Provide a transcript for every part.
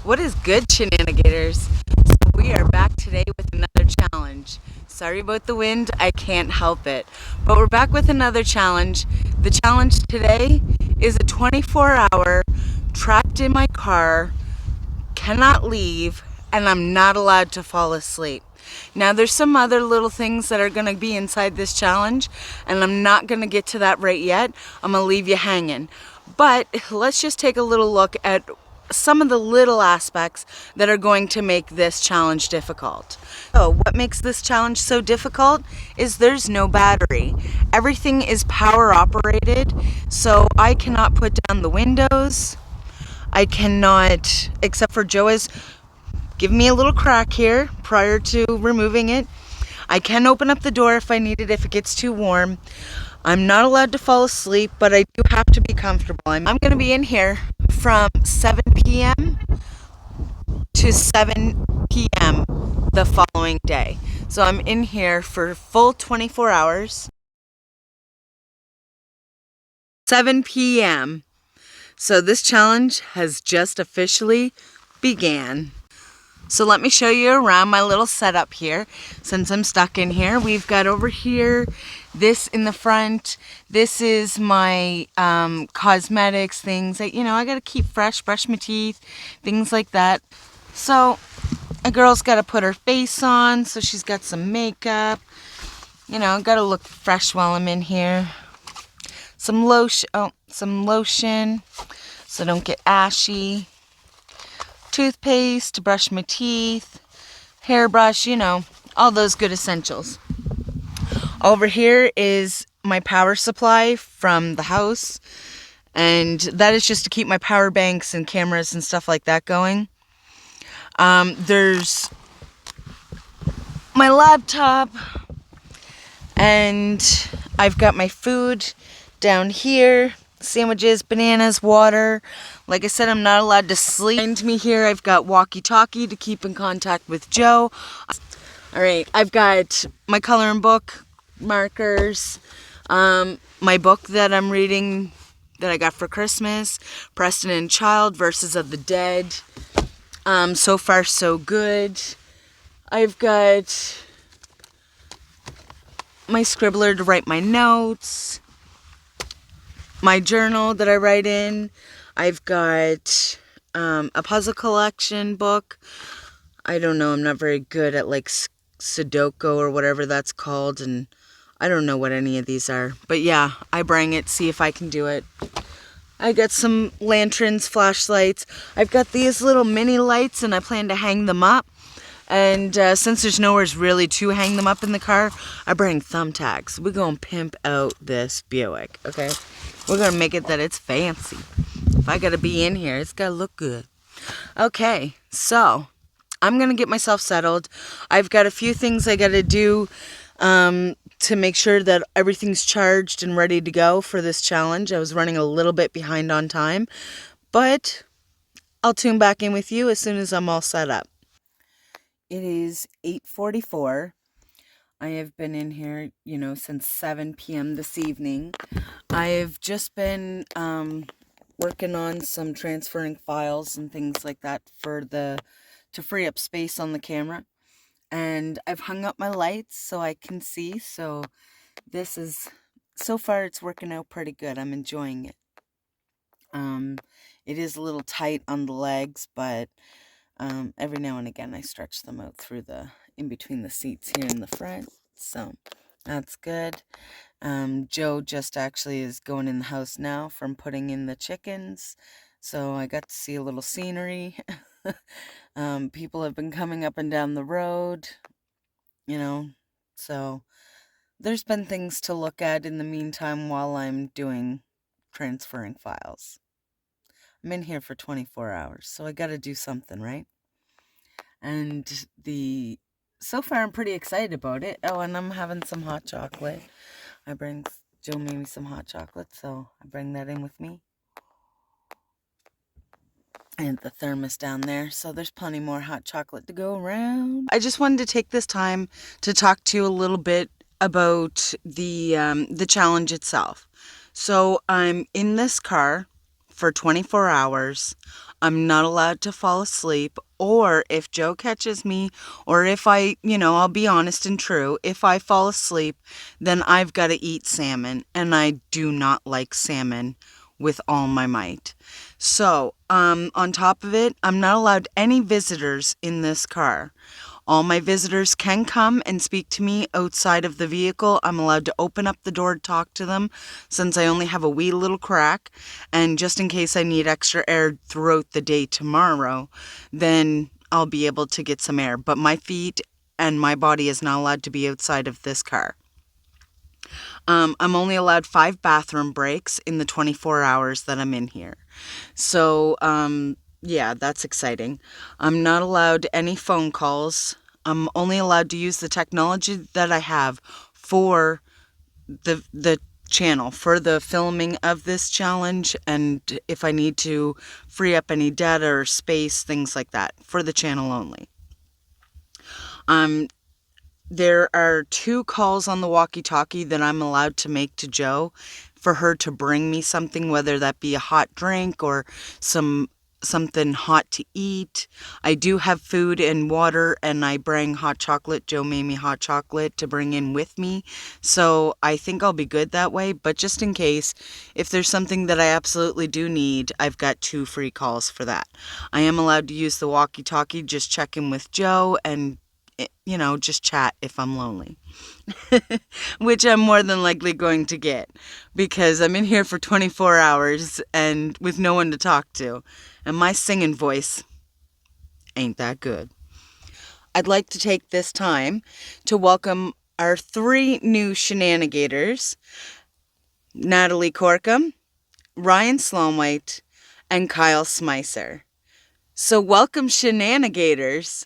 What is good, shenanigators? So we are back today with another challenge. Sorry about the wind, I can't help it. But we're back with another challenge. The challenge today is a 24-hour trapped in my car, cannot leave, and I'm not allowed to fall asleep. Now there's some other little things that are going to be inside this challenge, and I'm not going to get to that right yet. I'm going to leave you hanging. But let's just take a little look at some of the little aspects that are going to make this challenge difficult. So what makes this challenge so difficult is there's no battery. Everything is power operated, so I cannot put down the windows. I cannot, except for Joe is giving me a little crack here prior to removing it. I can open up the door if I need it, if it gets too warm. I'm not allowed to fall asleep, but I do have to be comfortable. I'm going to be in here from 7 p.m. to 7 p.m. the following day. So I'm in here for full 24 hours. 7 p.m. So this challenge has just officially began. So let me show you around my little setup here. Since I'm stuck in here, we've got over here this in the front. This is my cosmetics, things that, I got to keep fresh, brush my teeth, things like that. So a girl's got to put her face on, so she's got some makeup. Got to look fresh while I'm in here. Some lotion, so I don't get ashy. Toothpaste to brush my teeth, hairbrush, all those good essentials. Over here is my power supply from the house, and that is just to keep my power banks and cameras and stuff like that going. There's my laptop, and I've got my food down here. Sandwiches, bananas, water. Like I said, I'm not allowed to sleep. Behind me here, I've got walkie-talkie to keep in contact with Joe. Alright, I've got my coloring book, markers, my book that I'm reading that I got for Christmas, Preston and Child, Verses of the Dead. So far, so good. I've got my scribbler to write my notes. My journal that I write in. I've got a puzzle collection book. I don't know, I'm not very good at like Sudoku or whatever that's called, and I don't know what any of these are. But yeah, I bring it, see if I can do it. I got some lanterns, flashlights. I've got these little mini lights, and I plan to hang them up. And since there's nowhere really to hang them up in the car, I bring thumbtacks. We're going to pimp out this Buick, okay? We're going to make it that it's fancy. If I got to be in here, it's got to look good. Okay, so I'm going to get myself settled. I've got a few things I got to do to make sure that everything's charged and ready to go for this challenge. I was running a little bit behind on time, but I'll tune back in with you as soon as I'm all set up. It is 8:44. I have been in here, since 7 p.m. this evening. I've just been working on some transferring files and things like that to free up space on the camera. And I've hung up my lights so I can see. So so far it's working out pretty good. I'm enjoying it. It is a little tight on the legs, but every now and again I stretch them out in between the seats here in the front, so that's good. Joe just actually is going in the house now from putting in the chickens, so I got to see a little scenery. People have been coming up and down the road, so there's been things to look at in the meantime while I'm doing transferring files. I'm in here for 24 hours, so I gotta do something, right? And so far I'm pretty excited about it. Oh, and I'm having some hot chocolate. Joe made me some hot chocolate, so I bring that in with me. And the thermos down there, so there's plenty more hot chocolate to go around. I just wanted to take this time to talk to you a little bit about the challenge itself. So I'm in this car for 24 hours I'm not allowed to fall asleep, or if Joe catches me, or if I'll be honest and true, if I fall asleep, then I've got to eat salmon, and I do not like salmon with all my might. So, on top of it, I'm not allowed any visitors in this car. All my visitors can come and speak to me outside of the vehicle. I'm allowed to open up the door to talk to them since I only have a wee little crack. And just in case I need extra air throughout the day tomorrow, then I'll be able to get some air. But my feet and my body is not allowed to be outside of this car. I'm only allowed 5 bathroom breaks in the 24 hours that I'm in here. So, yeah, that's exciting. I'm not allowed any phone calls. I'm only allowed to use the technology that I have for the channel, for the filming of this challenge, and if I need to free up any data or space, things like that, for the channel only. There are 2 calls on the walkie-talkie that I'm allowed to make to Joe for her to bring me something, whether that be a hot drink or something hot to eat. I do have food and water, and I bring hot chocolate. Joe made me hot chocolate to bring in with me. So I think I'll be good that way. But just in case, if there's something that I absolutely do need, I've got 2 free calls for that. I am allowed to use the walkie-talkie, just check in with Joe and just chat if I'm lonely, which I'm more than likely going to get because I'm in here for 24 hours and with no one to talk to, and my singing voice ain't that good. I'd like to take this time to welcome our 3 new shenanigators, Natalie Corkum, Ryan Sloanwhite, and Kyle Smicer. So welcome, shenanigators.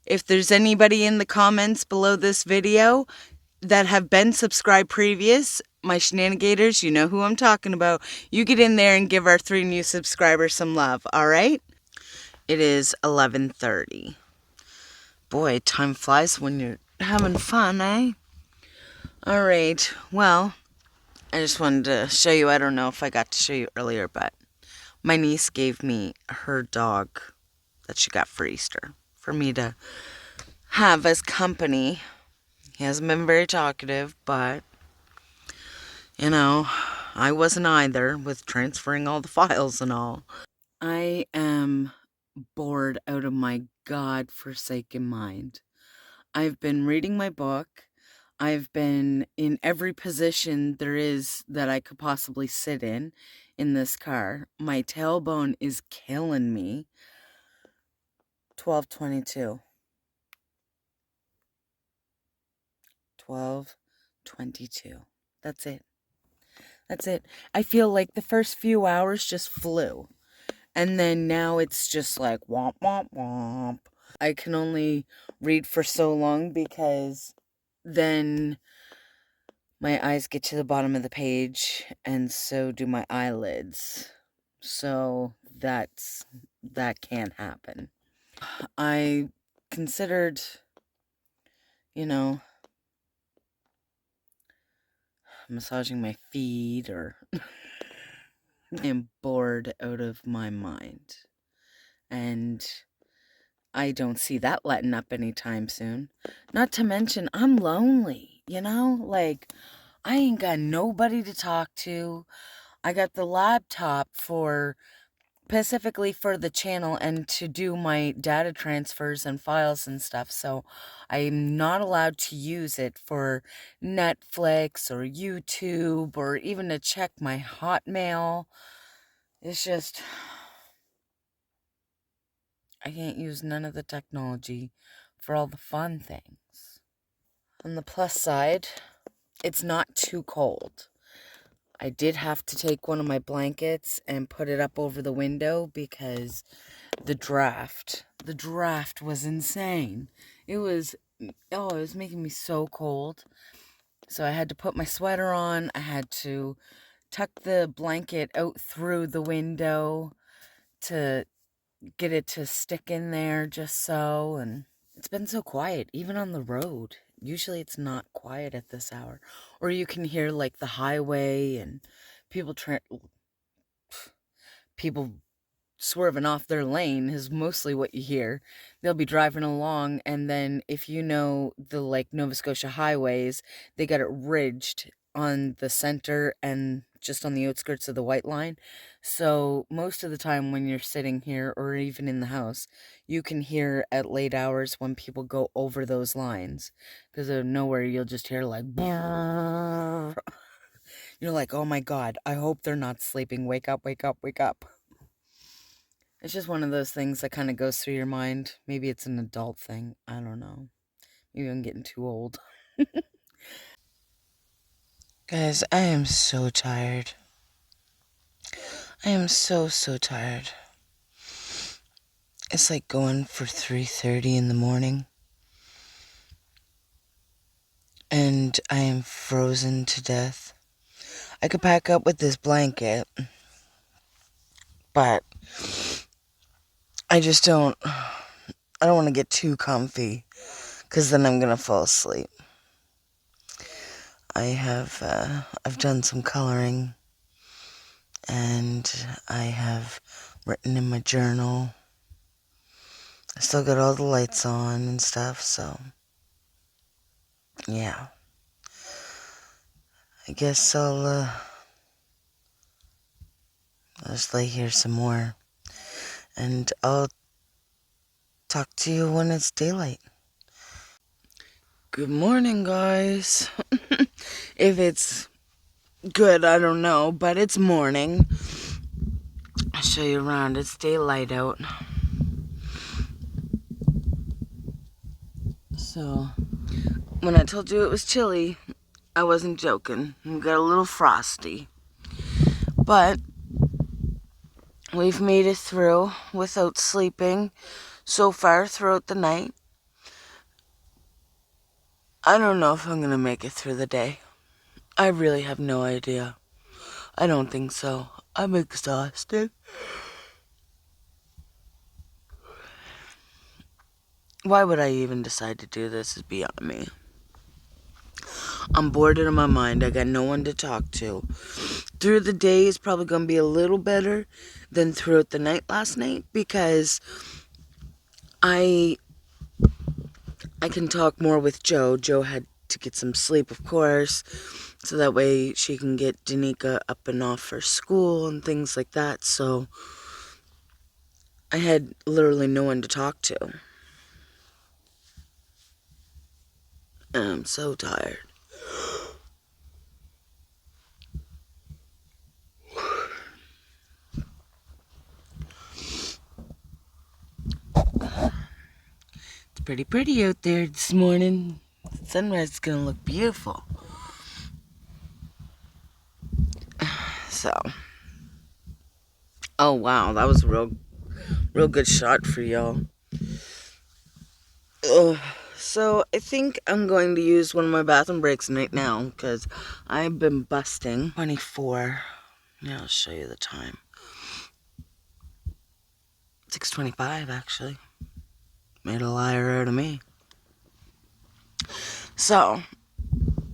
If there's anybody in the comments below this video that have been subscribed previous, my shenanigators, you know who I'm talking about. You get in there and give our 3 new subscribers some love, all right? It is 11:30. Boy, time flies when you're having fun, eh? All right, well, I just wanted to show you, I don't know if I got to show you earlier, but my niece gave me her dog that she got for Easter for me to have as company. He hasn't been very talkative, but, I wasn't either with transferring all the files and all. I am bored out of my God-forsaken mind. I've been reading my book. I've been in every position there is that I could possibly sit in this car. My tailbone is killing me. 12:22. 12:22. That's it. That's it. I feel like the first few hours just flew. And then now it's just like womp, womp, womp. I can only read for so long because then my eyes get to the bottom of the page and so do my eyelids. So that can't happen. I considered, massaging my feet or I am bored out of my mind. And I don't see that letting up anytime soon. Not to mention, I'm lonely, Like, I ain't got nobody to talk to. I got the laptop specifically for the channel and to do my data transfers and files and stuff. So I'm not allowed to use it for Netflix or YouTube or even to check my Hotmail. It's just, I can't use none of the technology for all the fun things. On the plus side, it's not too cold. I did have to take one of my blankets and put it up over the window because the draft was insane. It was making me so cold. So I had to put my sweater on. I had to tuck the blanket out through the window to get it to stick in there just so. And it's been so quiet, even on the road. Usually it's not quiet at this hour. Or you can hear like the highway and people swerving off their lane is mostly what you hear. They'll be driving along, and then if you know the Nova Scotia highways, they got it ridged on the center and just on the outskirts of the white line. So most of the time when you're sitting here or even in the house, you can hear at late hours when people go over those lines, because out of nowhere you'll just hear brrr. You're like, oh my God, I hope they're not sleeping. Wake up, wake up, wake up. It's just one of those things that kind of goes through your mind. Maybe it's an adult thing. I don't know. Maybe I'm getting too old. Guys, I am so tired. I am so tired. It's like going for 3:30 in the morning. And I am frozen to death. I could pack up with this blanket. But I just don't... I don't want to get too comfy, because then I'm going to fall asleep. I've done some coloring, and I have written in my journal. I still got all the lights on and stuff, so yeah. I guess I'll just lay here some more, and I'll talk to you when it's daylight. Good morning, guys. If it's good, I don't know, but it's morning. I'll show you around. It's daylight out. So, when I told you it was chilly, I wasn't joking. We got a little frosty. But we've made it through without sleeping so far throughout the night. I don't know if I'm going to make it through the day. I really have no idea. I don't think so. I'm exhausted. Why would I even decide to do this is beyond me. I'm bored out of my mind. I got no one to talk to. Through the day is probably going to be a little better than throughout the night last night, because I can talk more with Joe. Joe had to get some sleep, of course, so that way she can get Danica up and off for school and things like that. So I had literally no one to talk to. And I'm so tired. It's pretty out there this morning. The sunrise is going to look beautiful. So, oh wow, that was a real good shot for y'all. So I think I'm going to use one of my bathroom breaks right now, because I've been busting. 24. Yeah, I'll show you the time. 6:25 actually. Made a liar out of me. So,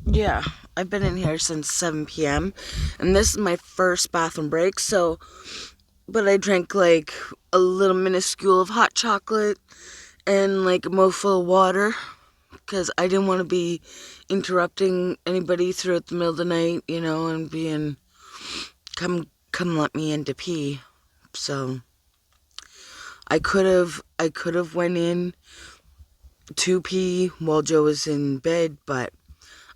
yeah, I've been in here since 7 p.m. and this is my first bathroom break, but I drank like a little minuscule of hot chocolate and like a mouthful of water, because I didn't want to be interrupting anybody throughout the middle of the night, and being, come let me in to pee. So I could have went in to pee while Joe was in bed, but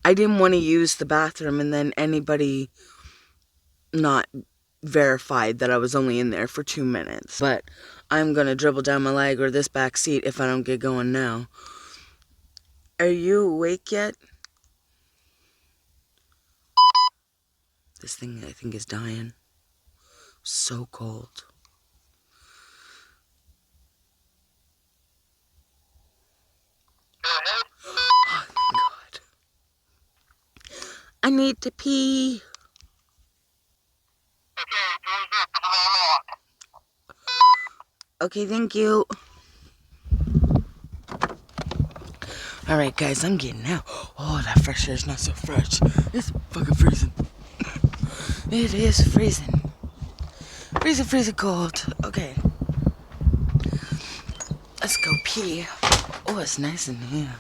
I didn't want to use the bathroom and then anybody not verified that I was only in there for 2 minutes. But I'm gonna dribble down my leg or this back seat if I don't get going now. Are you awake yet? This thing, I think, is dying. So cold. Oh, thank God. I need to pee. Okay, thank you. Alright, guys, I'm getting out. Oh, that fresh air is not so fresh. It's fucking freezing. It is freezing. Freezing cold. Okay. Let's go pee. Oh, it's nice in here.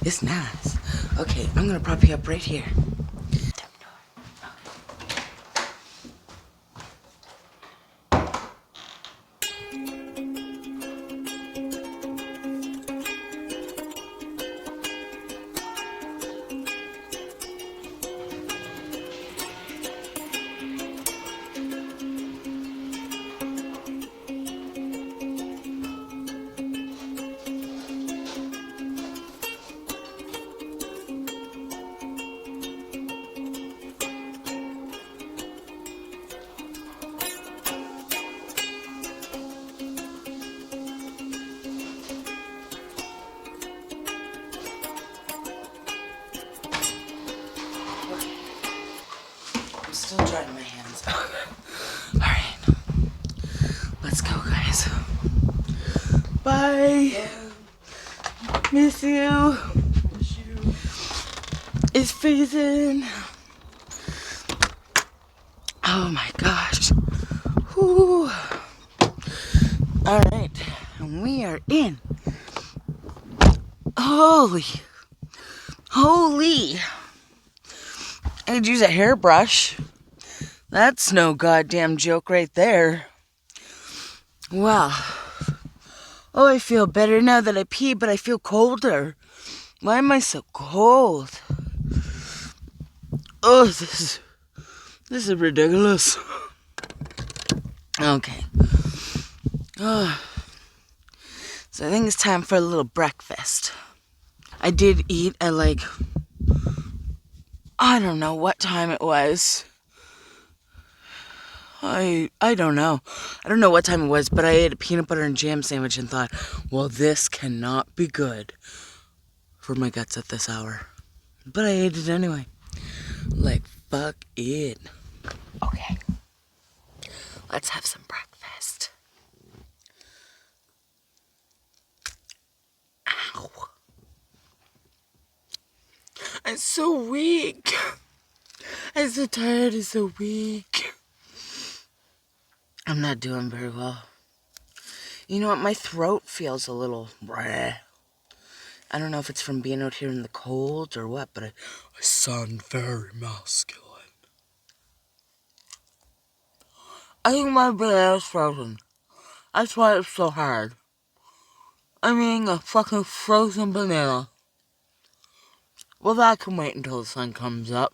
It's nice. Okay, I'm gonna prop you up right here. I'm still drying my hands. Alright. Let's go, guys. Bye. Yeah. Miss you. Miss you. It's freezing. Oh my gosh. Whew. Alright. And we are in. Holy. I could use a hairbrush. That's no goddamn joke right there. Wow. Oh, I feel better now that I pee, but I feel colder. Why am I so cold? Oh, this is ridiculous. Okay. Oh. So I think it's time for a little breakfast. I did eat at I don't know what time it was. I don't know. I don't know what time it was, but I ate a peanut butter and jam sandwich and thought, well, this cannot be good for my guts at this hour. But I ate it anyway. Fuck it. Okay. Let's have some breakfast. Ow. I'm so weak. I'm so tired and so weak. I'm not doing very well. You know what? My throat feels a little bleh. I don't know if it's from being out here in the cold or what, but I sound very masculine. I think my banana's frozen. That's why it's so hard. I'm eating a fucking frozen banana. Well, that can wait until the sun comes up.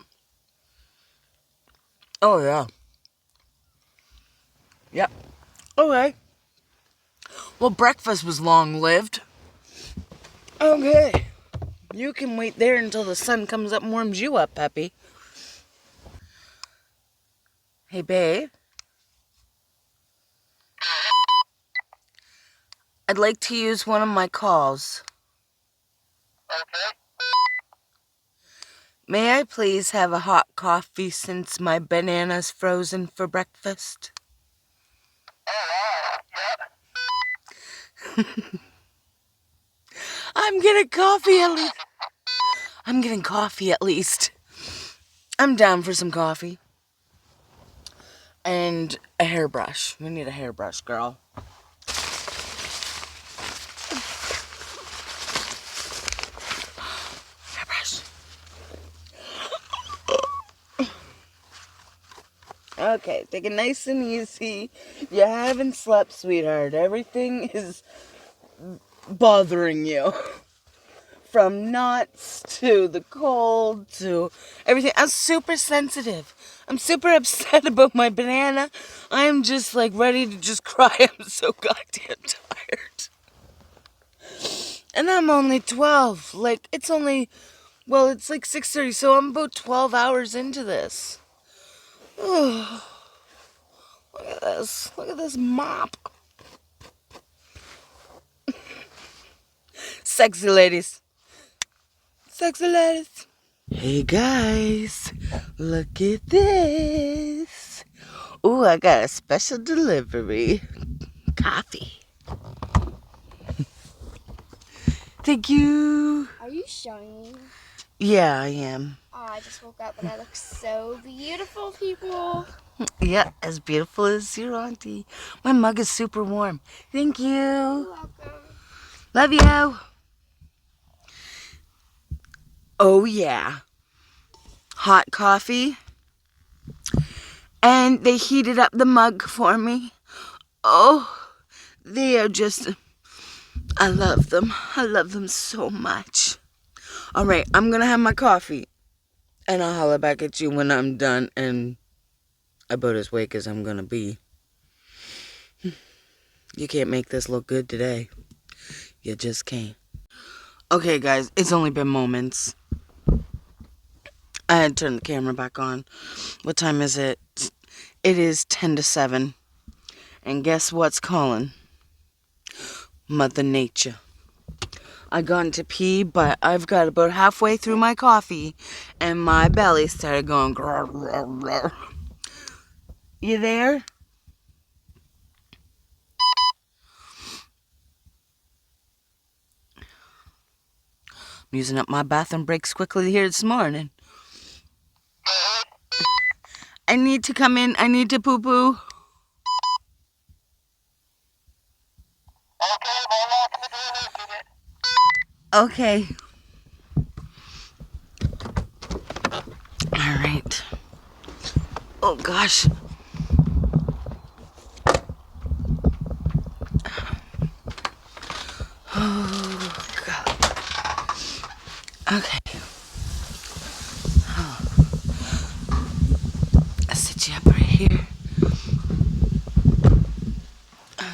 Oh, yeah. Yep. Okay. Well, breakfast was long-lived. Okay. You can wait there until the sun comes up and warms you up, Peppy. Hey, babe. I'd like to use one of my calls. Okay. May I please have a hot coffee since my banana's frozen for breakfast? I'm getting coffee at least. I'm getting coffee at least. I'm down for some coffee. And a hairbrush. We need a hairbrush, girl. Hairbrush. Okay, take it nice and easy. You haven't slept, sweetheart. Everything is bothering you. From nuts to the cold to everything. I'm super sensitive. I'm super upset about my banana. I'm just ready to just cry. I'm so goddamn tired. And I'm only 12. It's only, it's 6:30, so I'm about 12 hours into this. Oh, look at this. Look at this mop. Sexy ladies. Sexy ladies. Hey guys, look at this. Ooh, I got a special delivery. Coffee. Thank you. Are you showing me? Yeah, I am. Oh, I just woke up and I look so beautiful, people. Yeah, as beautiful as your auntie. My mug is super warm. Thank you. You're welcome. Love you. Oh, yeah. Hot coffee. And they heated up the mug for me. Oh, they are just... I love them. I love them so much. All right, I'm going to have my coffee. And I'll holler back at you when I'm done and about as awake as I'm going to be. You can't make this look good today. You just can't. Okay, guys, it's only been moments. I had to turn the camera back on. What time is it? It is 10 to 7. And guess what's calling? Mother Nature. I got to pee, but I've got about halfway through my coffee, and my belly started going grrr, grrr, grrr. You there? I'm using up my bathroom breaks quickly here this morning. I need to come in. I need to poo-poo. Okay. All right. Oh, gosh. Oh, God. Okay. Oh. I'll sit you up right here. Okay.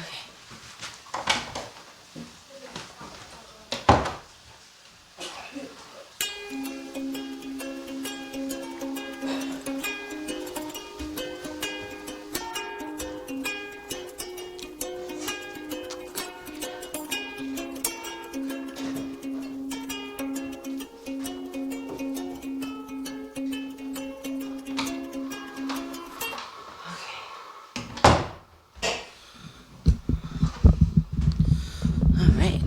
All right.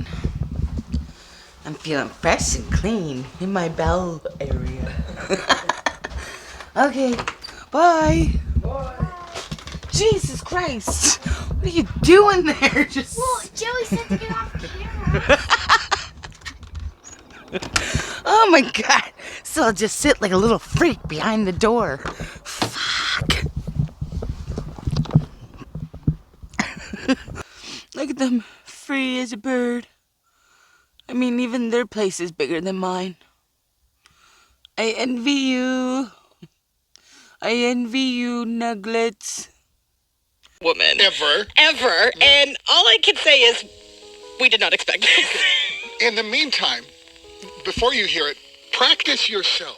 I'm feeling fresh and clean in my bowel area. Okay. Bye. Bye. Jesus Christ. What are you doing there? Just... Well, Joey said to get off camera. Oh my God. So I'll just sit like a little freak behind the door. Fuck. Look at them. Free as a bird. I mean, even their place is bigger than mine. I envy you. I envy you, Nuggets. Woman. Ever. And all I can say is, we did not expect this. In the meantime, before you hear it, practice yourself.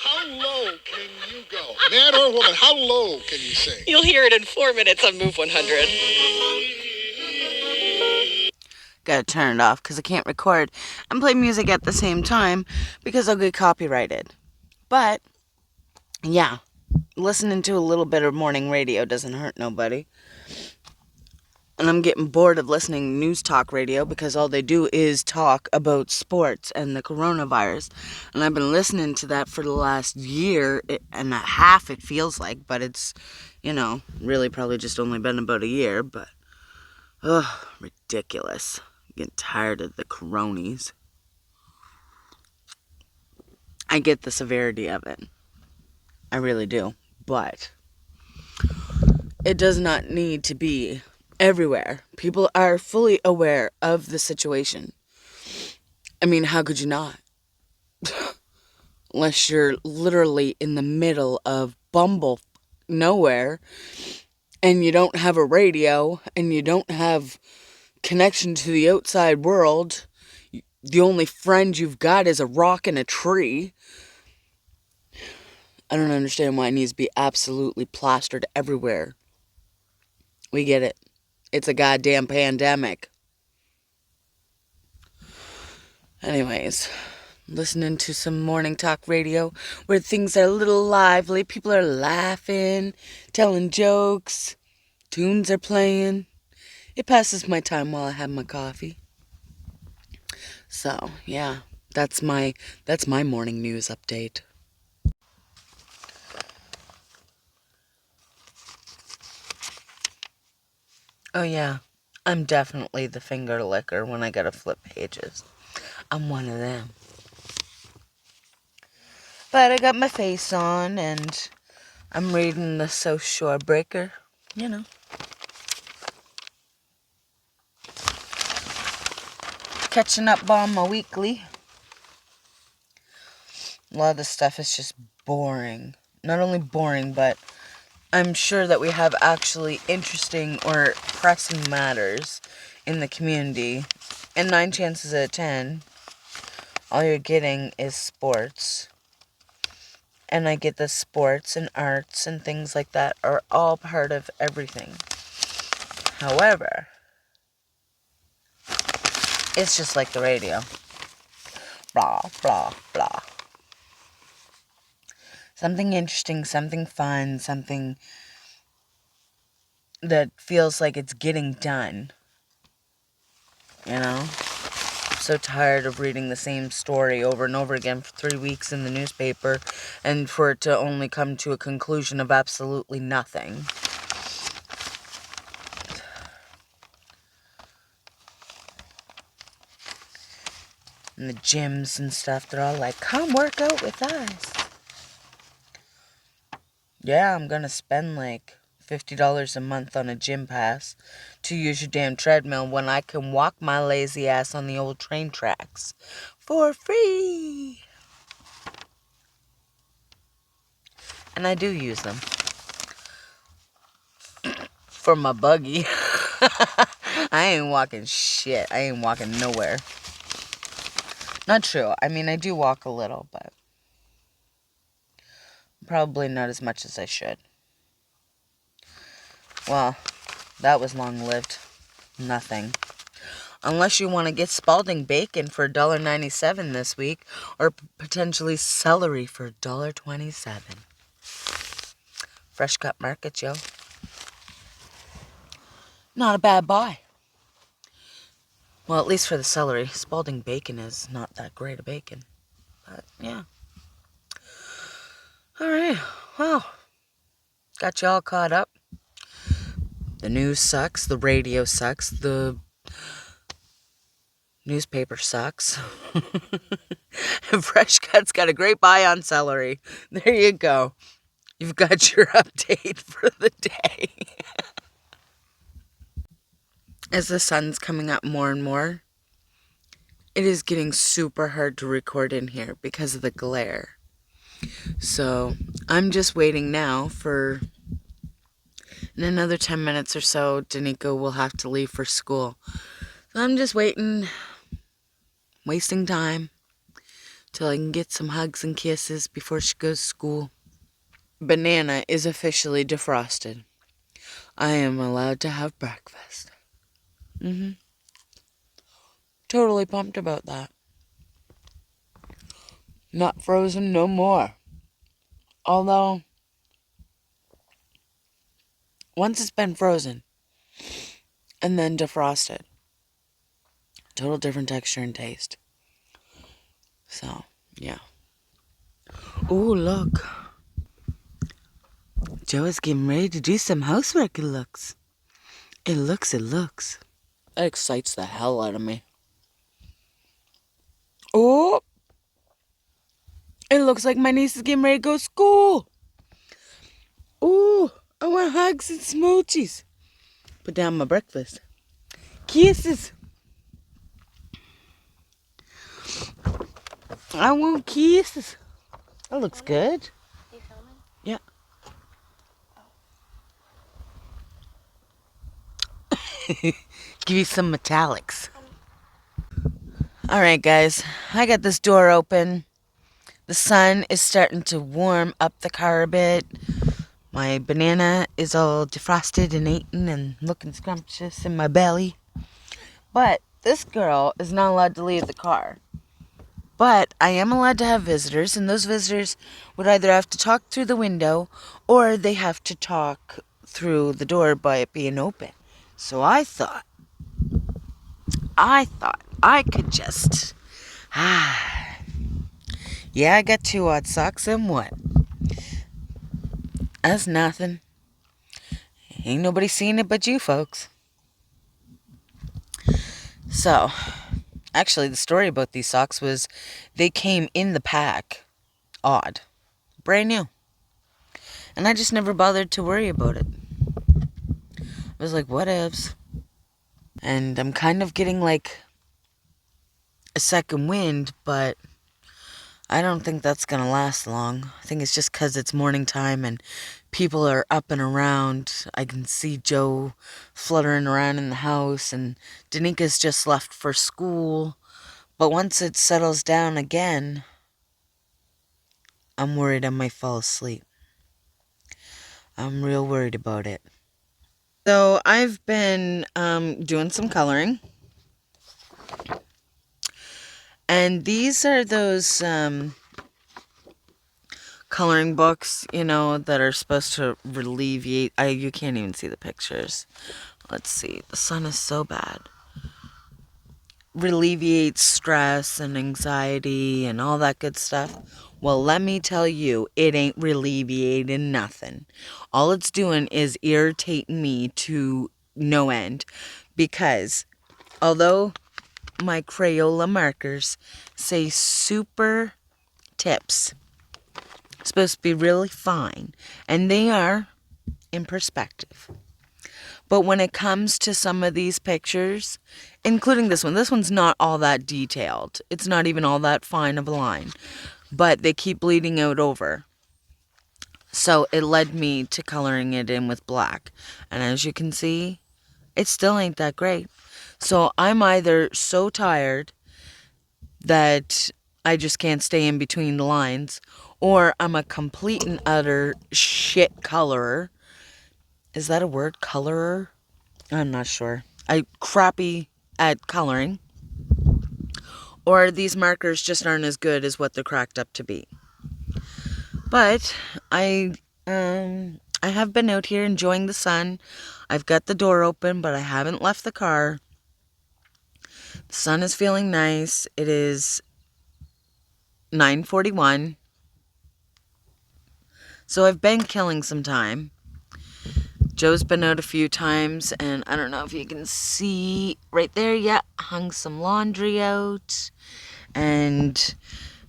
How low can you go? Man or woman, how low can you sing? You'll hear it in 4 minutes on Move 100. Gotta turn it off because I can't record and play music at the same time because I'll get copyrighted. But, yeah, listening to a little bit of morning radio doesn't hurt nobody. And I'm getting bored of listening to news talk radio because all they do is talk about sports and the coronavirus. And I've been listening to that for the last year and a half, it feels like. But it's, really probably just only been about a year. But, ridiculous. I'm getting tired of the coronies. I get the severity of it. I really do. But it does not need to be everywhere. People are fully aware of the situation. I mean, how could you not? Unless you're literally in the middle of bumble nowhere and you don't have a radio and you don't have connection to the outside world. The only friend you've got is a rock and a tree. I don't understand why it needs to be absolutely plastered everywhere. We get it. It's a goddamn pandemic. Anyways, listening to some morning talk radio where things are a little lively. People are laughing, telling jokes, tunes are playing. It passes my time while I have my coffee. So, yeah, that's my morning news update. Oh, yeah. I'm definitely the finger licker when I gotta flip pages. I'm one of them. But I got my face on, and I'm reading the South Shore Breaker, you know. Catching up on my weekly. A lot of the stuff is just boring. Not only boring, but I'm sure that we have actually interesting or pressing matters in the community. And 9 chances out of 10, all you're getting is sports. And I get the sports and arts and things like that are all part of everything. However, it's just like the radio. Blah, blah, blah. Something interesting, something fun, something that feels like it's getting done. You know? I'm so tired of reading the same story over and over again for 3 weeks in the newspaper and for it to only come to a conclusion of absolutely nothing. And the gyms and stuff, they're all like, come work out with us. Yeah, I'm gonna spend like $50 a month on a gym pass to use your damn treadmill when I can walk my lazy ass on the old train tracks for free. And I do use them for my buggy. I ain't walking shit. I ain't walking nowhere. Not true. I mean, I do walk a little, but probably not as much as I should. Well, that was long-lived. Nothing. Unless you want to get Spalding bacon for $1.97 this week, or potentially celery for $1.27. Fresh cut market, yo. Not a bad buy. Well, at least for the celery. Spalding bacon is not that great a bacon. But, yeah. Alright, well, got you all caught up. The news sucks, the radio sucks, the newspaper sucks. Fresh Cut's got a great buy on celery. There you go. You've got your update for the day. As the sun's coming up more and more, it is getting super hard to record in here because of the glare. So I'm just waiting now for, in another 10 minutes or so, Danica will have to leave for school. So I'm just waiting, wasting time, till I can get some hugs and kisses before she goes to school. Banana is officially defrosted. I am allowed to have breakfast. Totally pumped about that. Not frozen no more. Although, once it's been frozen and then defrosted, total different texture and taste. So, yeah. Ooh, look. Joe is getting ready to do some housework, it looks. It looks. That excites the hell out of me. Oh! It looks like my niece is getting ready to go to school. Ooh, I want hugs and smoochies. Put down my breakfast. Kisses. I want kisses. That looks good. You filming? Yeah. Give you some metallics. Alright, guys. I got this door open. The sun is starting to warm up the car a bit. My banana is all defrosted and eaten and looking scrumptious in my belly. But this girl is not allowed to leave the car. But I am allowed to have visitors, and those visitors would either have to talk through the window or they have to talk through the door by it being open. So I thought I could just... Yeah, I got 2 odd socks and what? That's nothing. Ain't nobody seen it but you folks. So, actually, the story about these socks was they came in the pack. Odd. Brand new. And I just never bothered to worry about it. I was like, what ifs? And I'm kind of getting like a second wind, but I don't think that's going to last long. I think it's just because it's morning time and people are up and around. I can see Joe fluttering around in the house, and Danika's just left for school. But once it settles down again, I'm worried I might fall asleep. I'm real worried about it. So I've been doing some coloring. And these are those coloring books, that are supposed to alleviate. You can't even see the pictures. Let's see. The sun is so bad. Alleviate stress and anxiety and all that good stuff. Well, let me tell you, it ain't alleviating nothing. All it's doing is irritating me to no end. Because although my Crayola markers say super tips, it's supposed to be really fine, and they are in perspective. But when it comes to some of these pictures, including this one's not all that detailed. It's not even all that fine of a line, but they keep bleeding out over. So it led me to coloring it in with black. And as you can see, it still ain't that great. So I'm either so tired that I just can't stay in between the lines, or I'm a complete and utter shit colorer. Is that a word? Colorer? I'm not sure. I crappy at coloring. Or these markers just aren't as good as what they're cracked up to be. But I have been out here enjoying the sun. I've got the door open, but I haven't left the car. The sun is feeling nice. It is 9:41. So I've been killing some time. Joe's been out a few times, and I don't know if you can see right there. Yeah, hung some laundry out and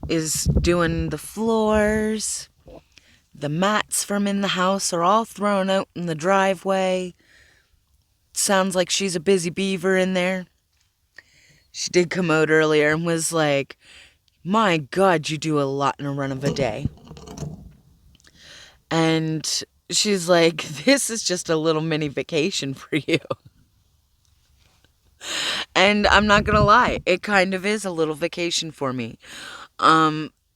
is doing the floors. The mats from in the house are all thrown out in the driveway. Sounds like she's a busy beaver in there. She did come out earlier and was like, my God, you do a lot in a run of a day. And she's like, this is just a little mini vacation for you. And I'm not going to lie, it kind of is a little vacation for me.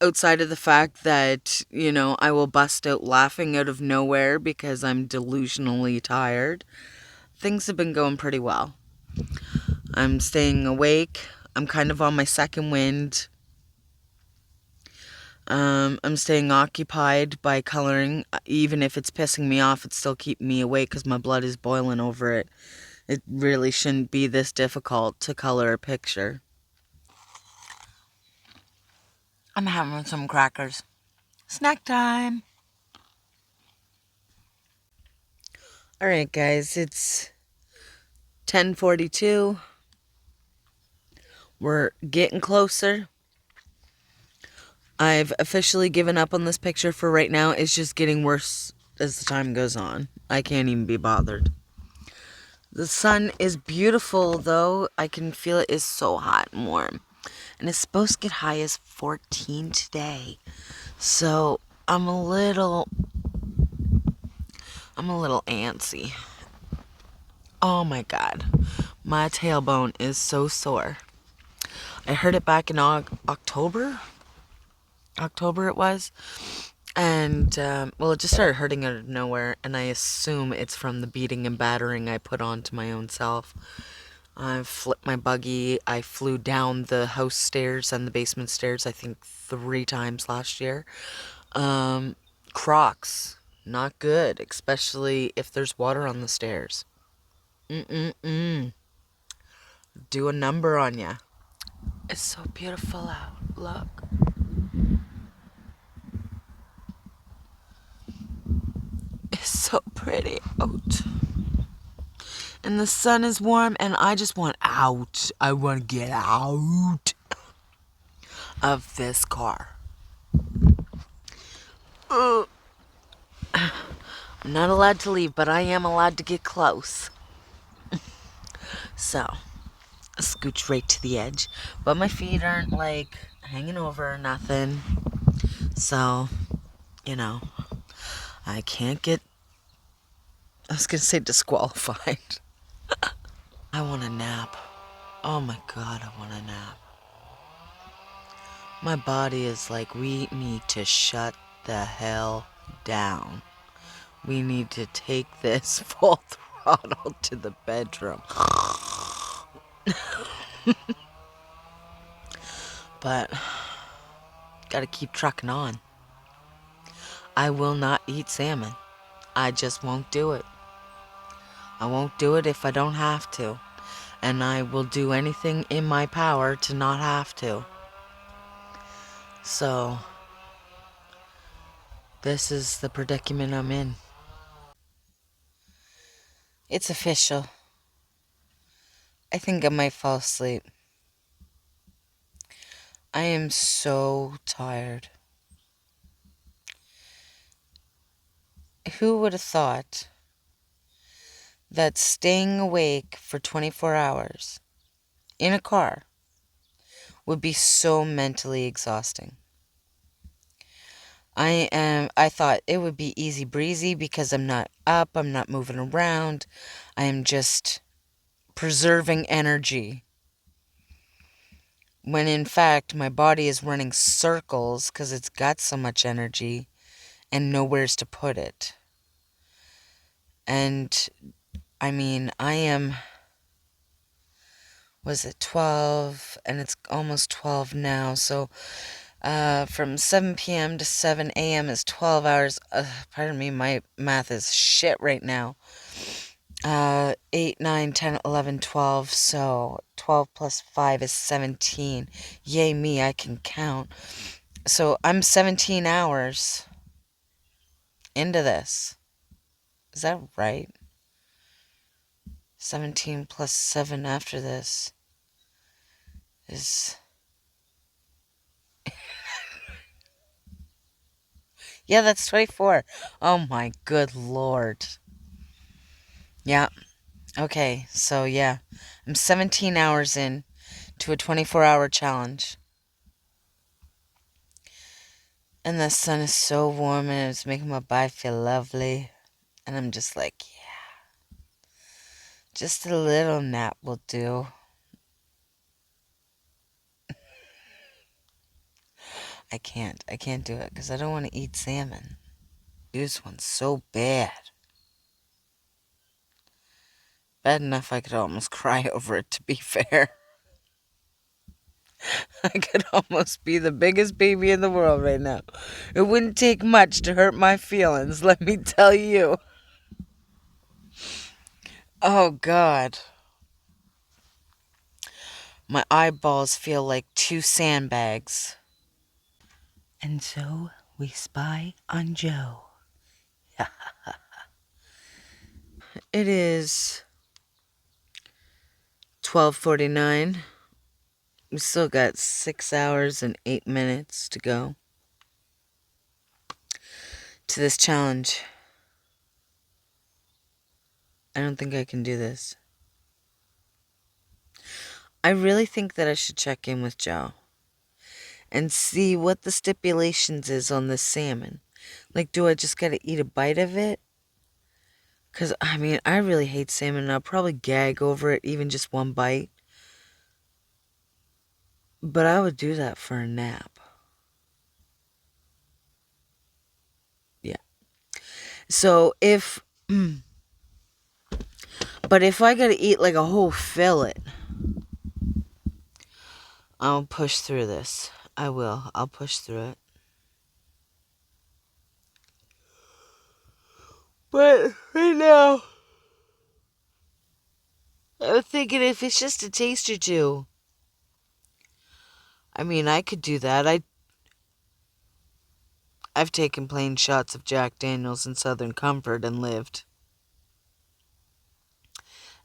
Outside of the fact that, I will bust out laughing out of nowhere because I'm delusionally tired, things have been going pretty well. I'm staying awake. I'm kind of on my second wind. I'm staying occupied by coloring. Even if it's pissing me off, it's still keeping me awake because my blood is boiling over it. It really shouldn't be this difficult to color a picture. I'm having some crackers. Snack time. Alright guys, it's 10:42. We're getting closer. I've officially given up on this picture for right now. It's just getting worse as the time goes on. I can't even be bothered. The sun is beautiful though. I can feel it is so hot and warm. And it's supposed to get high as 14 today. So I'm a little antsy. Oh my God. My tailbone is so sore. I heard it back in October. October it was. And, it just started hurting out of nowhere. And I assume it's from the beating and battering I put onto my own self. I flipped my buggy. I flew down the house stairs and the basement stairs, I think 3 times last year. Crocs. Not good, especially if there's water on the stairs. Do a number on ya. It's so beautiful out. Look. It's so pretty out. and the sun is warm, and I just want out. I want to get out of this car. I'm not allowed to leave, but I am allowed to get close. So, I scooch right to the edge. But my feet aren't, like, hanging over or nothing. So, you know, I can't get, I was going to say disqualified. I want a nap. Oh my God, I want a nap. My body is like, we need to shut the hell down. We need to take this full throttle to the bedroom. But, gotta keep trucking on. I will not eat salmon. I just won't do it. I won't do it if I don't have to. And I will do anything in my power to not have to. So, this is the predicament I'm in. It's official. I think I might fall asleep. I am so tired. Who would have thought that staying awake for 24 hours in a car would be so mentally exhausting? I thought it would be easy breezy because I'm not up, I'm not moving around, I am just preserving energy. When in fact, my body is running circles because it's got so much energy and nowhere's to put it. And, I mean, was it 12? And it's almost 12 now, so from 7 p.m. to 7 a.m. is 12 hours. Pardon me, my math is shit right now. 8, 9, 10, 11, 12. So 12 plus 5 is 17. Yay me, I can count. So I'm 17 hours into this. Is that right? 17 plus 7 after this is... Yeah, that's 24. Oh my good lord. Yeah. Okay, so yeah. I'm 17 hours in to a 24-hour challenge. And the sun is so warm and it's making my body feel lovely. And I'm just like, yeah. Just a little nap will do. I can't do it because I don't want to eat salmon. This one's so bad. Bad enough I could almost cry over it, to be fair. I could almost be the biggest baby in the world right now. It wouldn't take much to hurt my feelings, let me tell you. Oh, God. My eyeballs feel like 2 sandbags. And so we spy on Joe. It is 12:49. We still got 6 hours and 8 minutes to go to this challenge. I don't think I can do this. I really think that I should check in with Joe and see what the stipulations is on this salmon. Like, do I just gotta eat a bite of it? Because, I mean, I really hate salmon and I'll probably gag over it, even just one bite. But I would do that for a nap. Yeah. So if... But if I gotta eat like a whole fillet, I'll push through this. I will. I'll push through it. But right now, I'm thinking if it's just a taste or two. I mean, I could do that. I've taken plain shots of Jack Daniels and Southern Comfort and lived.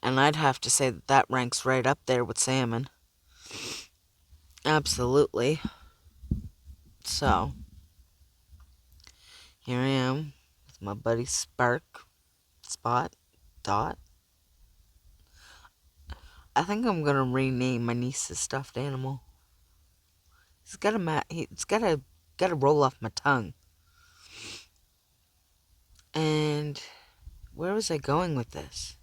And I'd have to say that that ranks right up there with salmon. Absolutely. So, here I am with my buddy Dot. I think I'm gonna rename my niece's stuffed animal. It's gotta roll off my tongue. And where was I going with this?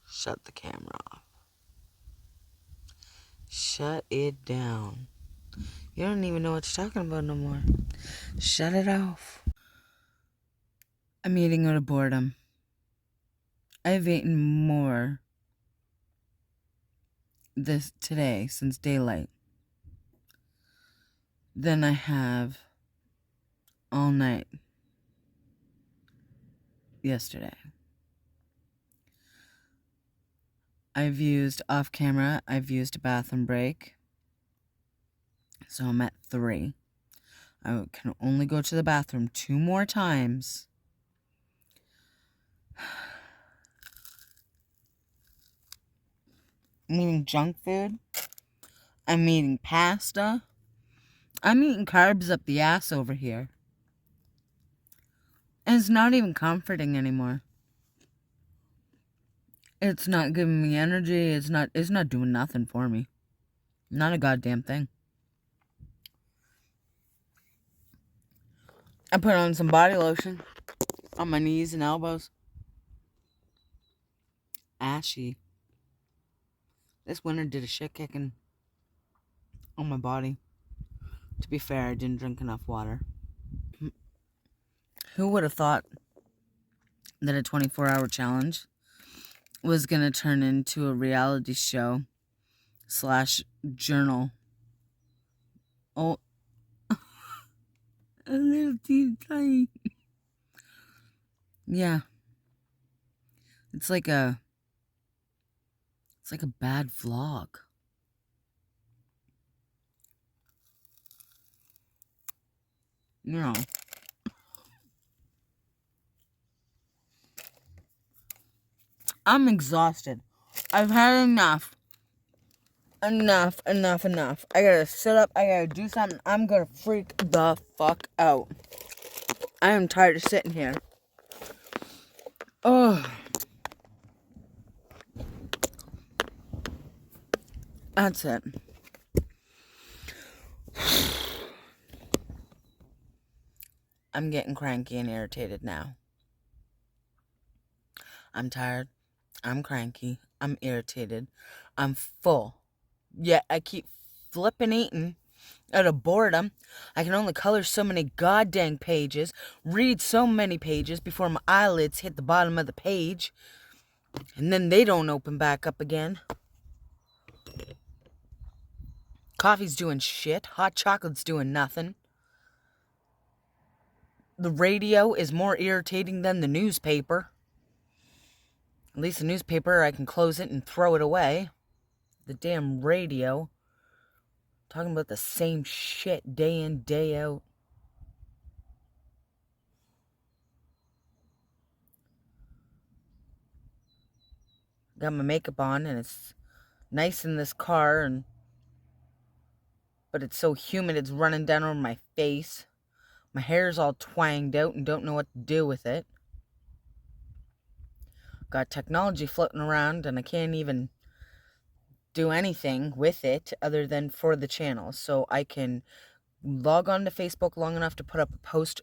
Shut the camera off. Shut it down. You don't even know what you're talking about no more. Shut it off. I'm eating out of boredom. I've eaten more today since daylight than I have all night yesterday. I've used off camera, I've used a bathroom break. So I'm at 3. I can only go to the bathroom 2 more times. I'm eating junk food. I'm eating pasta. I'm eating carbs up the ass over here. And it's not even comforting anymore. It's not giving me energy. It's not doing nothing for me. Not a goddamn thing. I put on some body lotion on my knees and elbows. Ashy. This winter did a shit kicking on my body. To be fair, I didn't drink enough water. Who would have thought that a 24-hour challenge was going to turn into a reality show / journal? Oh, a little tiny. Yeah. It's like a bad vlog. You know. I'm exhausted. I've had enough. Enough. I gotta sit up. I gotta do something. I'm gonna freak the fuck out. I am tired of sitting here. Oh. That's it. I'm getting cranky and irritated now. I'm tired. I'm cranky. I'm irritated. I'm full. Yet I keep flipping eating out of boredom. I can only color so many goddamn pages, read so many pages before my eyelids hit the bottom of the page, and then they don't open back up again. Coffee's doing shit. Hot chocolate's doing nothing. The radio is more irritating than the newspaper. At least the newspaper, I can close it and throw it away. The damn radio. Talking about the same shit day in, day out. Got my makeup on and it's nice in this car, but it's so humid it's running down over my face. My hair's all twanged out and don't know what to do with it. Got technology floating around and I can't even do anything with it other than for the channel. So I can log on to Facebook long enough to put up a post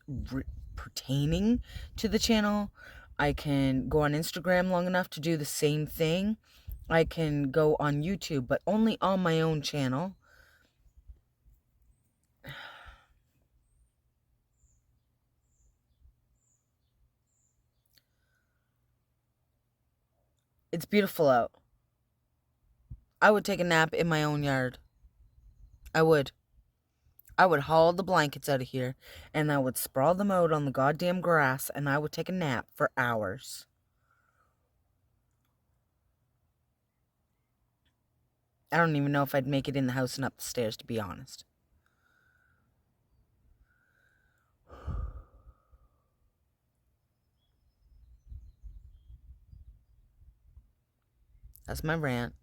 pertaining to the channel. I can go on Instagram long enough to do the same thing. I can go on YouTube, but only on my own channel. It's beautiful out. I would take a nap in my own yard. I would. I would haul the blankets out of here, and I would sprawl them out on the goddamn grass, and I would take a nap for hours. I don't even know if I'd make it in the house and up the stairs, to be honest. That's my rant.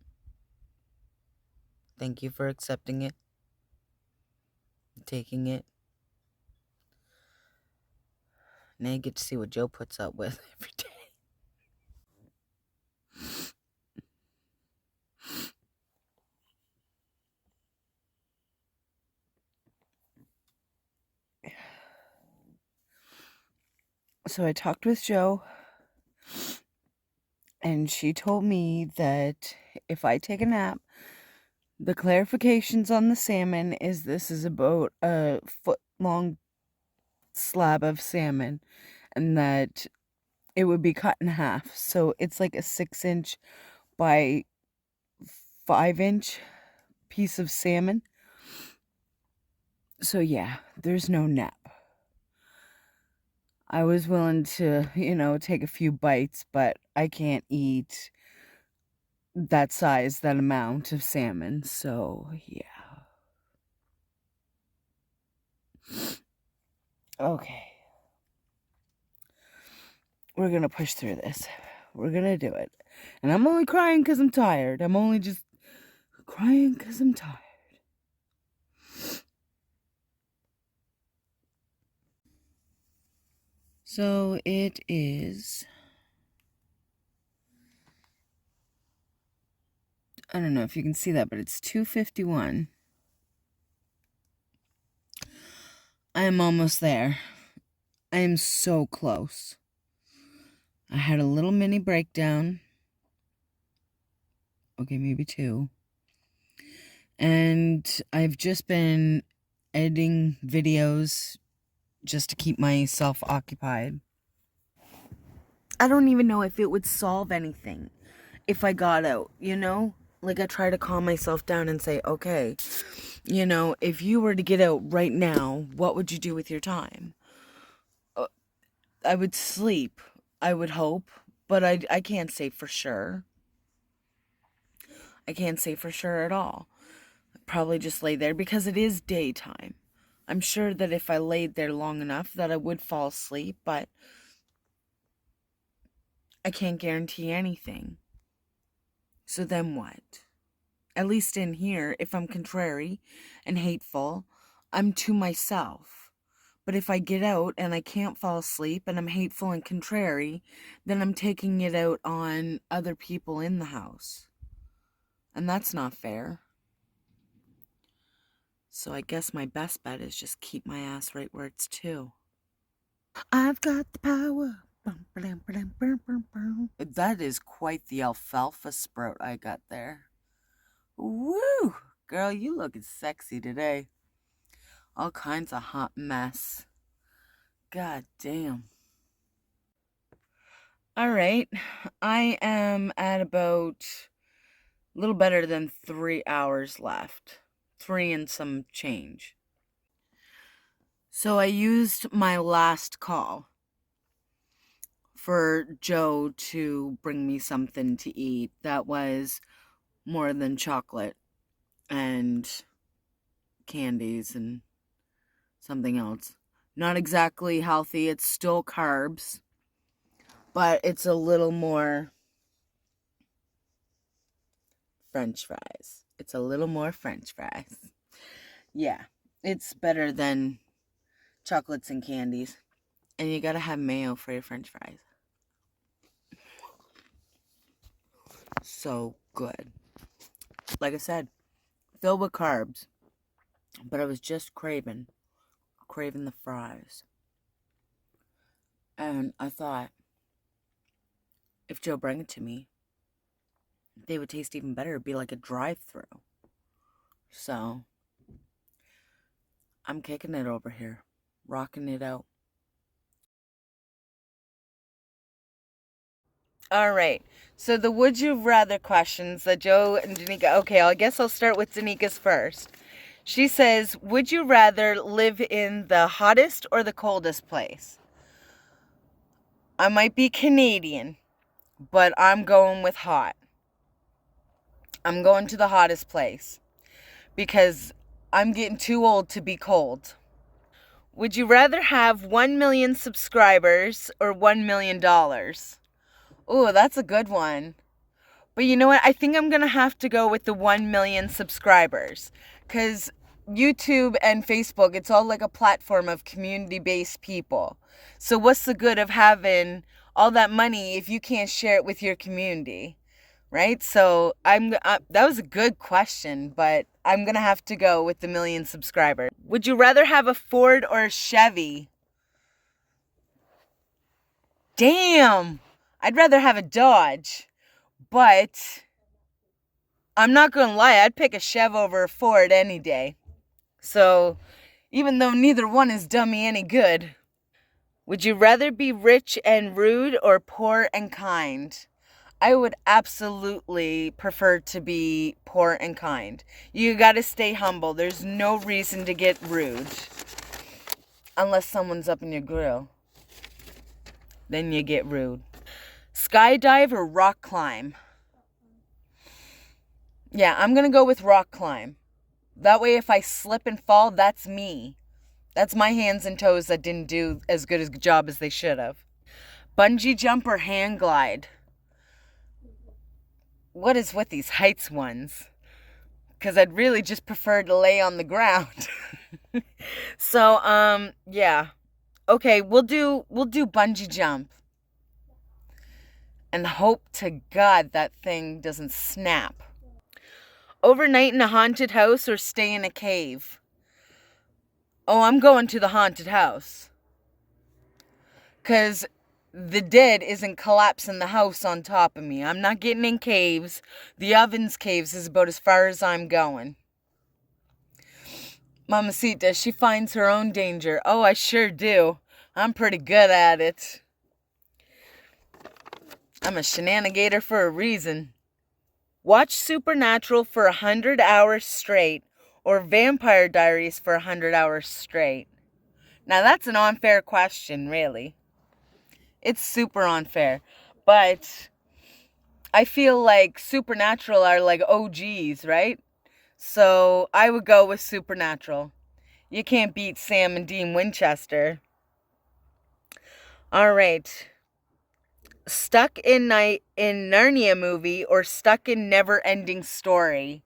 Thank you for accepting it, taking it. Now you get to see what Joe puts up with every day. So I talked with Joe, and she told me that if I take a nap, the clarifications on the salmon is this is about a foot-long slab of salmon, and that it would be cut in half. So it's like a 6-inch by 5-inch piece of salmon. So yeah, there's no nap. I was willing to, take a few bites, but I can't eat that size, that amount of salmon. So yeah. Okay. We're gonna push through this. We're gonna do it. And I'm only crying because I'm tired. I'm only just crying because I'm tired. So it is, I don't know if you can see that, but it's 2:51. I am almost there. I am so close. I had a little mini breakdown. Okay, maybe 2. And I've just been editing videos just to keep myself occupied. I don't even know if it would solve anything if I got out, Like, I try to calm myself down and say, okay, if you were to get out right now, what would you do with your time? I would sleep, I would hope, but I can't say for sure. I can't say for sure at all. I'd probably just lay there because it is daytime. I'm sure that if I laid there long enough that I would fall asleep, but I can't guarantee anything. So then what? At least in here, if I'm contrary and hateful, I'm to myself. But if I get out and I can't fall asleep and I'm hateful and contrary, then I'm taking it out on other people in the house. And that's not fair. So I guess my best bet is just keep my ass right where it's to. I've got the power. That is quite the alfalfa sprout I got there. Woo! Girl, you looking sexy today. All kinds of hot mess. God damn. Alright, I am at about a little better than 3 hours left. 3 and some change. So I used my last call for Joe to bring me something to eat that was more than chocolate and candies and something else. Not exactly healthy, it's still carbs, but it's a little more French fries. It's a little more French fries. Yeah, it's better than chocolates and candies. And you gotta have mayo for your French fries. So good. Like I said, filled with carbs. But I was just craving the fries. And I thought, if Joe bring it to me, they would taste even better. It'd be like a drive-through. So, I'm kicking it over here. Rocking it out. Alright, so the would you rather questions that Joe and Danica... Okay, I guess I'll start with Danica's first. She says, would you rather live in the hottest or the coldest place? I might be Canadian, but I'm going with hot. I'm going to the hottest place because I'm getting too old to be cold. Would you rather have 1 million subscribers or $1 million? Oh, that's a good one. But you know what? I think I'm going to have to go with the 1 million subscribers. Because YouTube and Facebook, it's all like a platform of community-based people. So what's the good of having all that money if you can't share it with your community? Right? So that was a good question, but I'm going to have to go with the 1 million subscribers. Would you rather have a Ford or a Chevy? Damn! I'd rather have a Dodge. But I'm not going to lie, I'd pick a Chev over a Ford any day. So, even though neither one has done me any good. Would you rather be rich and rude or poor and kind? I would absolutely prefer to be poor and kind. You gotta stay humble. There's no reason to get rude. Unless someone's up in your grill. Then you get rude. Skydive or rock climb? Yeah, I'm gonna go with rock climb. That way if I slip and fall, that's me. That's my hands and toes that didn't do as good a job as they should have. Bungee jump or hang glide? What is with these heights ones? Because I'd really just prefer to lay on the ground. So, yeah. Okay, we'll do bungee jump. And hope to God that thing doesn't snap. Overnight in a haunted house or stay in a cave? Oh, I'm going to the haunted house. Because the dead isn't collapsing the house on top of me. I'm not getting in caves. The Ovens caves is about as far as I'm going. Mamacita, she finds her own danger. Oh, I sure do. I'm pretty good at it. I'm a shenanigator for a reason. Watch Supernatural for 100 hours straight or Vampire Diaries for 100 hours straight. Now that's an unfair question, really. It's super unfair. But I feel like Supernatural are like OGs, right? So I would go with Supernatural. You can't beat Sam and Dean Winchester. All right. Stuck in Narnia movie or stuck in Never Ending Story?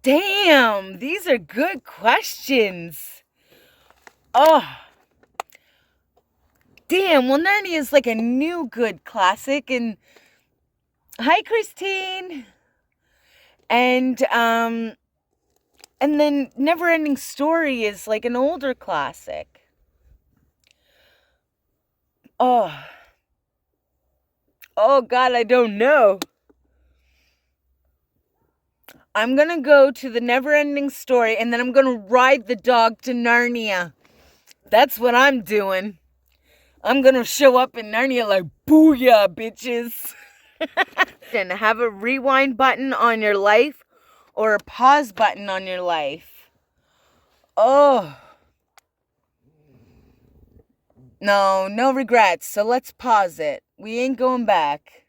Damn, these are good questions. Oh. Damn, well, Narnia is like a new good classic. And hi, Christine. And then Never Ending Story is like an older classic. Oh, God, I don't know. I'm going to go to the Never Ending Story, and then I'm going to ride the dog to Narnia. That's what I'm doing. I'm going to show up in Narnia like, booyah, bitches. And have a rewind button on your life or a pause button on your life. Oh. No regrets. So let's pause it. We ain't going back.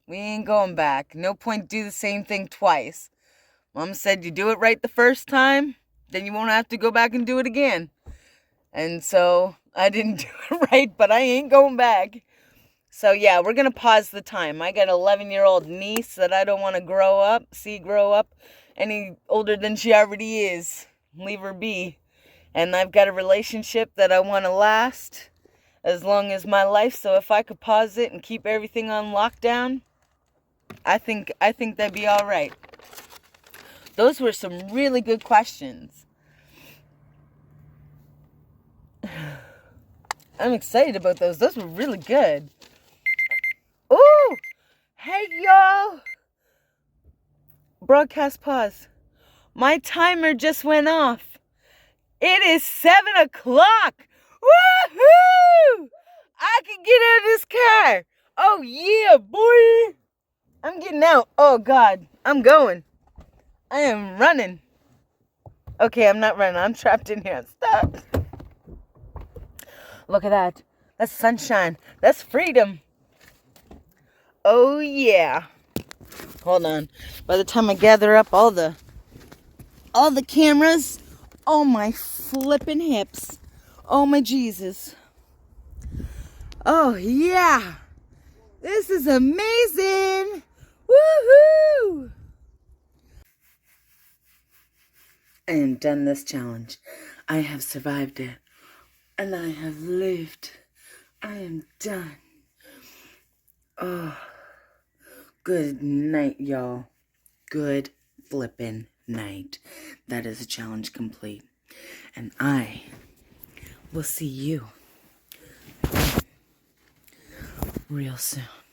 No point do the same thing twice. Mom said you do it right the first time, then you won't have to go back and do it again. And so I didn't do it right, but I ain't going back. So yeah, we're going to pause the time. I got an 11-year-old niece that I don't want to grow up any older than she already is. Leave her be. And I've got a relationship that I want to last as long as my life. So if I could pause it and keep everything on lockdown, I think that'd be all right. Those were some really good questions. I'm excited about those. Those were really good. Ooh! Hey, y'all! Broadcast pause. My timer just went off. It is 7 o'clock! Woohoo! I can get out of this car! Oh, yeah, boy! I'm getting out. Oh, God. I'm going. I am running. Okay, I'm not running. I'm trapped in here. Stop. Look at that. That's sunshine. That's freedom. Oh, yeah. Hold on. By the time I gather up all the cameras, oh, my flippin' hips. Oh, my Jesus. Oh, yeah. This is amazing. Woohoo! I am done this challenge. I have survived it. And I have lived. I am done. Oh, good night, y'all. Good flippin' night. That is a challenge complete. And I will see you real soon.